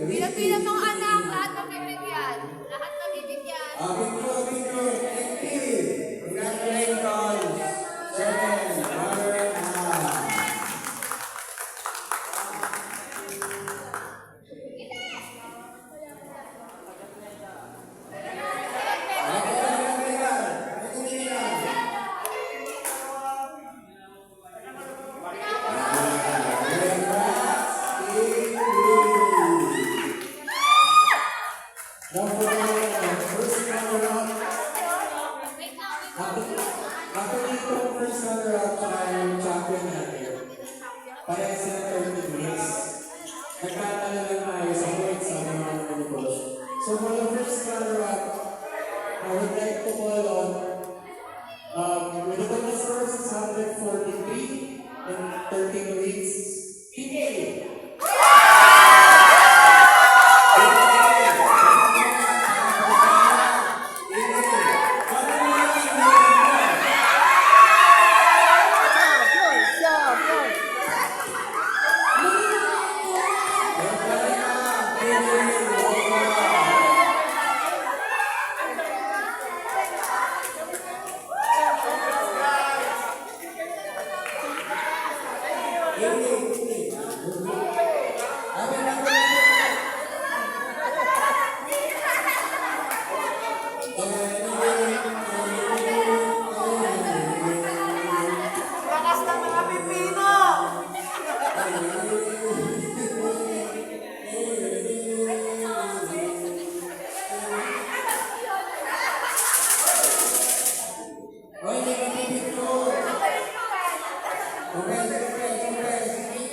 Pila-pila mga anak, lahat mabibigyan. Lahat mabibigyan. Thank you. Congratulations. Seven, Mother Anna. Don't forget the first runner-up. After dito, first runner-up tsaka yung champion natin. Parehas sila 30 minutes. Nagkatalo lang tayo sa points sa mga manipulation. So for the first runner-up, I would like to call on with the total score 643 and 13 wins, PK. Lakas ng mga Pilipino! Oy, hindi ka pipito. Kumpres.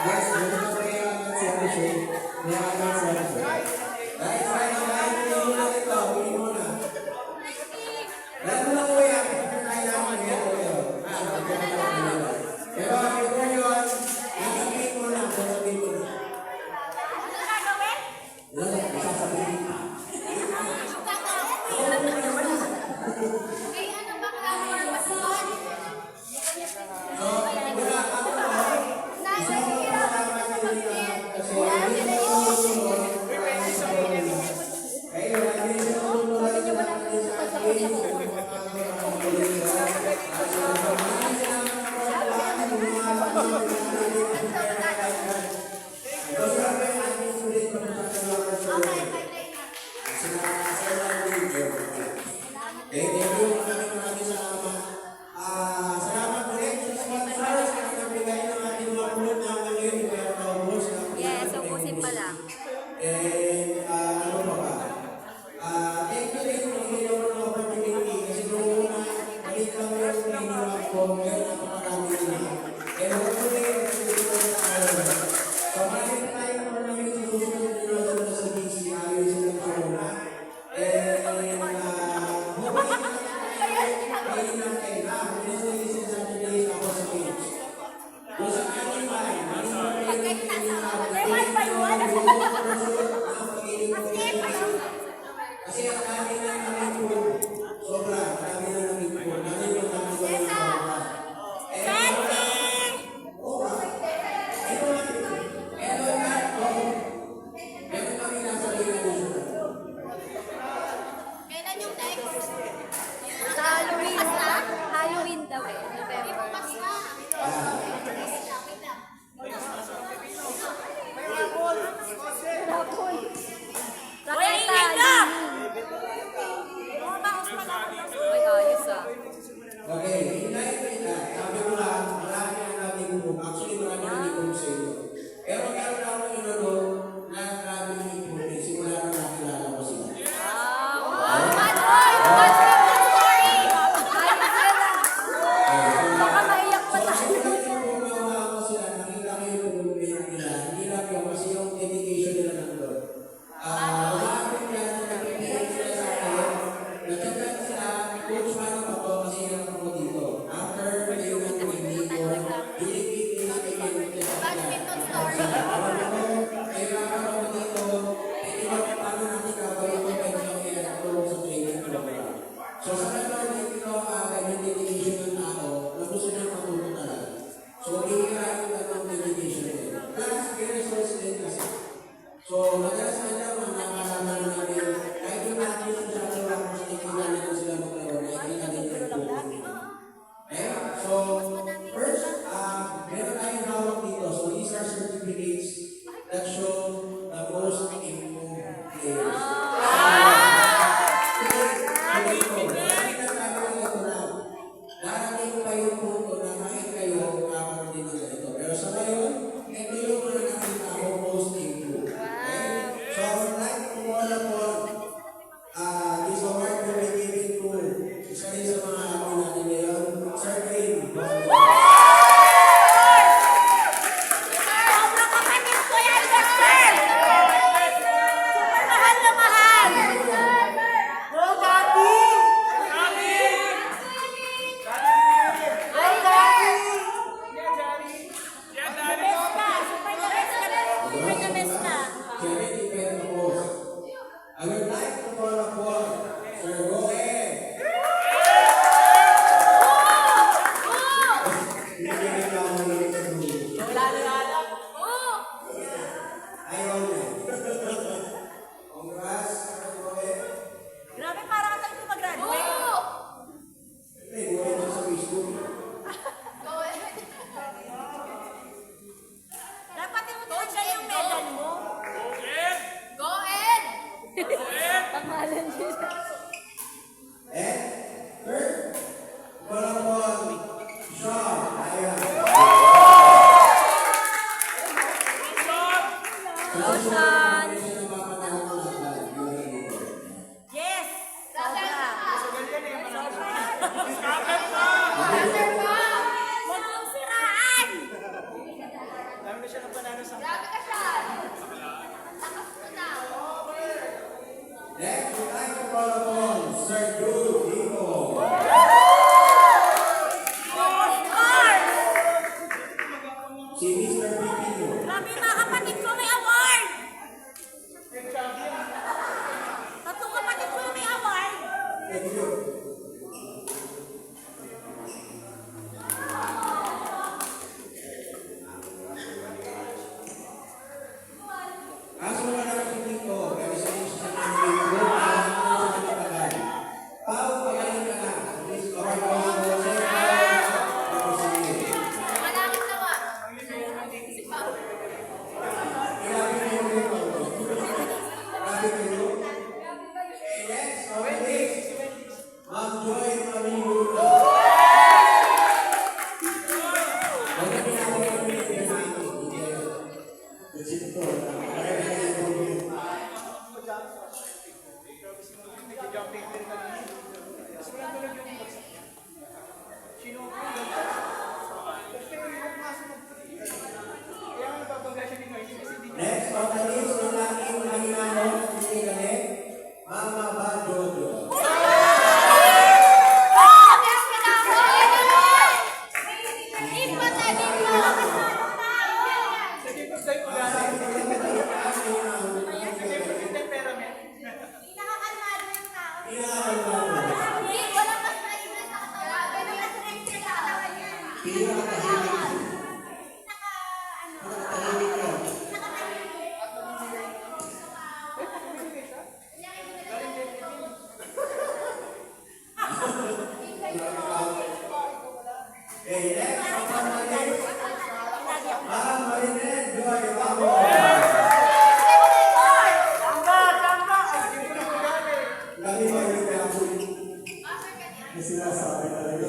Yes, ganito na kaya ang celebration. May ang celebration. Dahil sa inyo, dahil hindi muna ito, hindi muna. Dahil muna ko yan, kaya naman yan ko yun. Pero before yun, sasabihin mo na, sasabihin mo na. Wala, sasabihin mo na. Ay, ano ba kailangan mo masuot? So, wala, ako na. Nasa hirap ang kapatid. Kasi, Yan, sila yung ayun, hindi siya Yes, ubusin pa lang. And ano pa ba? Thank you rin kung hindi naman ng opportunity kasi nung una, maliit lang yung hiniwag ko, ngayon napakarami nila. And hopefully, hindi ko na tayo. So, maliit tayo naman namin sinusunod nila sa DC, ayos silang corona. And hopefully, kayo lang kayo na. This is Saturday ako sa page. Kung sa akin ba, kasi ang dami na namin po, sobra, dami na namin po, dami na namin po ng bawat. Meron kami nasa ligadusan. Kailan yung next? Sa Halloween. Halloween daw eh. November. Bukas na. Rapol. Uy, Linda! Ay, ayos ah. Okay, hinay. Sabi ko lang, marami na natin book. Actually, marami na book sa inyo. Pero meron ako ng inano na marami na book. Simula na nakilala ko sila. Bad boy! Bad boy! Sorry! Okay, Huwag mong siraan! Grabe ka siya. Takas mo na. Next, we'd like to call upon Sir Joe Dico. Si Mr. Pipino. Grabe mga kapatid ko may award! Tatlong kapatid ko may award! Thank you. Kaso wala naman dito, pero sa inyo sa namin dito, sa katagal. Pao, pagaling ka na. Please, okay po sa mga sir. Tapos sige. Malakit na ba? Grabe kayo dito. Grabe kayo. Okay, next, okay, next. Ma'am Joy Mariluto. Magandang ako kami ng pinagano. Kasi ito, nakakaya ko yun. Next, on the list ng aking mahinano, hindi galit, Mama Bajojo. Okay, next, on the list, Ma'am Marinette Joy Ramos. Lagi ba yung kaya po yung sinasabi talaga?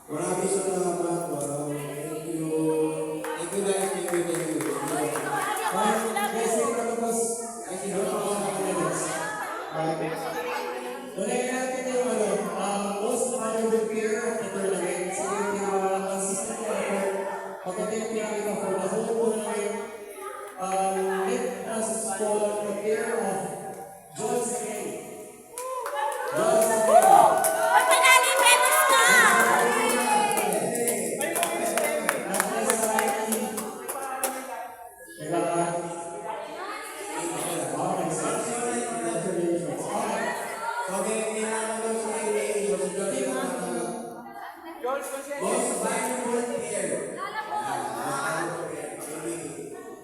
Maraming salamat. Wow. Thank you. Thank you guys. Thank you. Thank you. Guys, tapos, ay siguro ako sa kanilits. Unahin natin yung most valuable player of the tournament. Sa yung consistent effort. Pagdating pinakita for the whole tournament. Let us call the player of John Segay. John Segay. Panalo, Venus ka!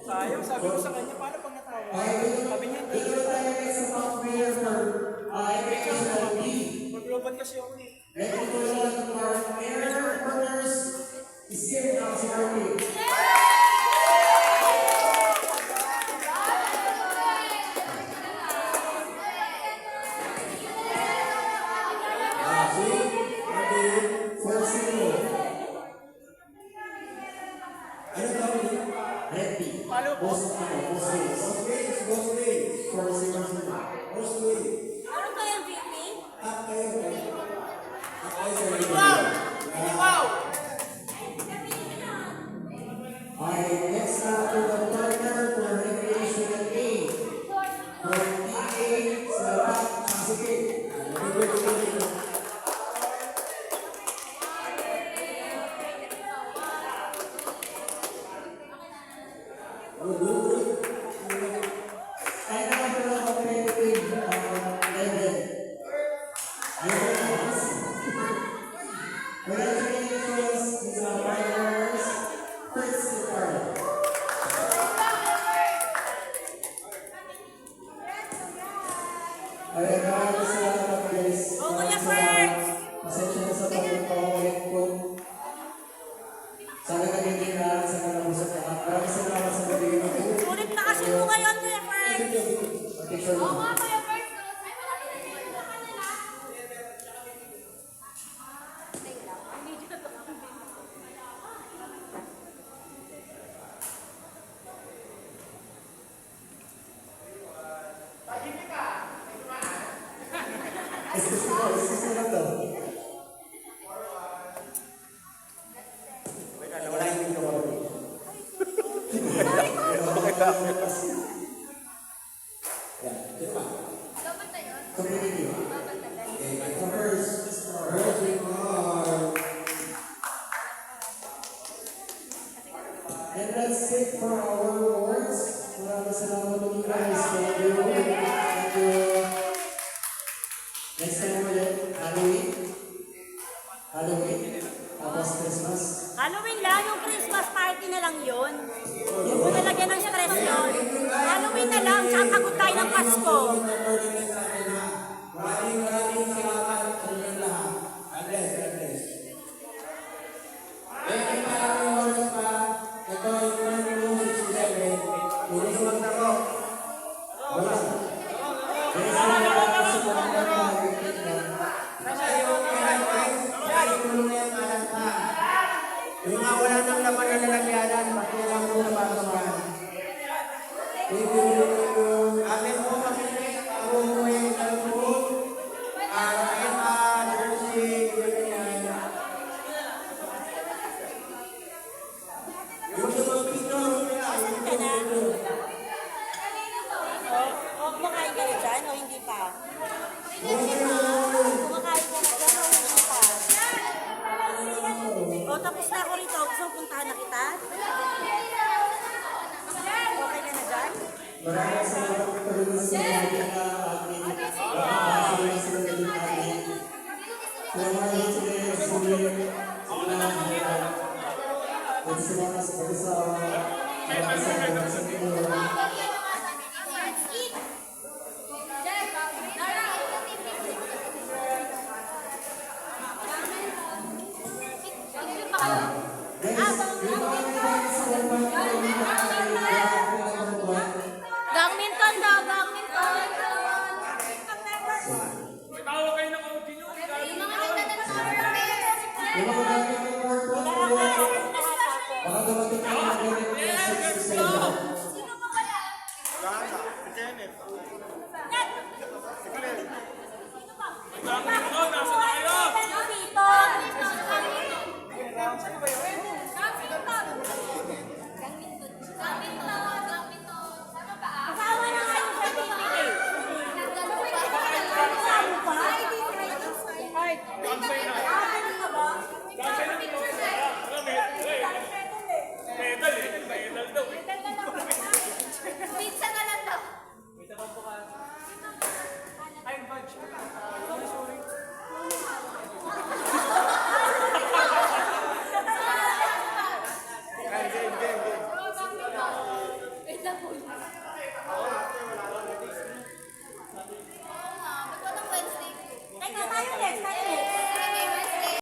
Sayang, sabi ko sa kanya, paano pag natawa? Sabi niya, magloban kasi ako eh. Ano kaya VP? Alright, next up to the partner for recreational aid. From PA sa Pacific. Kaya naman po ng competitive level. Congratulations, these are partners. First partner. Alright, maraming salamat guys. Oo, Kuya Ferds! Pasensya na sa pagkakaulit ko. Sana nagiging lahat sa kanamusap na. Maraming salamat sa nagiging ako. Sulit na kasi mo ngayon, Kuya Ferds! Picture mo. Kuya Ferds! Ay, malapit na kayo sa kanila. Excuse me lang to. Wala yung video ko. Yan, ito pa. Community. Okay, so first we are. And that's it for our awards. Maraming salamat po guys. Thank you. Thank you. Next time ulit, Halloween. Halloween. Tapos Christmas. Halloween lang, yung Christmas party na lang yun. Yung mo nalagyan ng stress yun. Halloween na lang, tsaka pagod tayo ng Pasko. Maraming salamat sa inyong lahat. God bless, God bless. May maraming oras pa. Ito yung 1:67. Tuloy mo na ko. Wala. May salamat sa mga yung mga wala nang laman na lalagyanan, pati lang mo na pagkaman. Amin po kami, ako po yung talpon, jersey, ganyan. Yung mga picture, Asan ka na? O, kumakain ka na dyan o hindi pa? Kumakain ka na dyan o hindi pa? O, tapos na ako rito. Gusto mo puntahan na kita? Okay ka na dyan? Maraming salamat po talaga sa mga ating mga sila naging ating. Kaya mga sila sulit sila at sila sa pag-asawa maraming salamat sa inyo. Gangminton daw, gangminton. Tawa kayo ng OG nyo. Yung mga gamit ng work po, baka dumating na yung ganit na sa inyo. Nasa na kayo? Dito.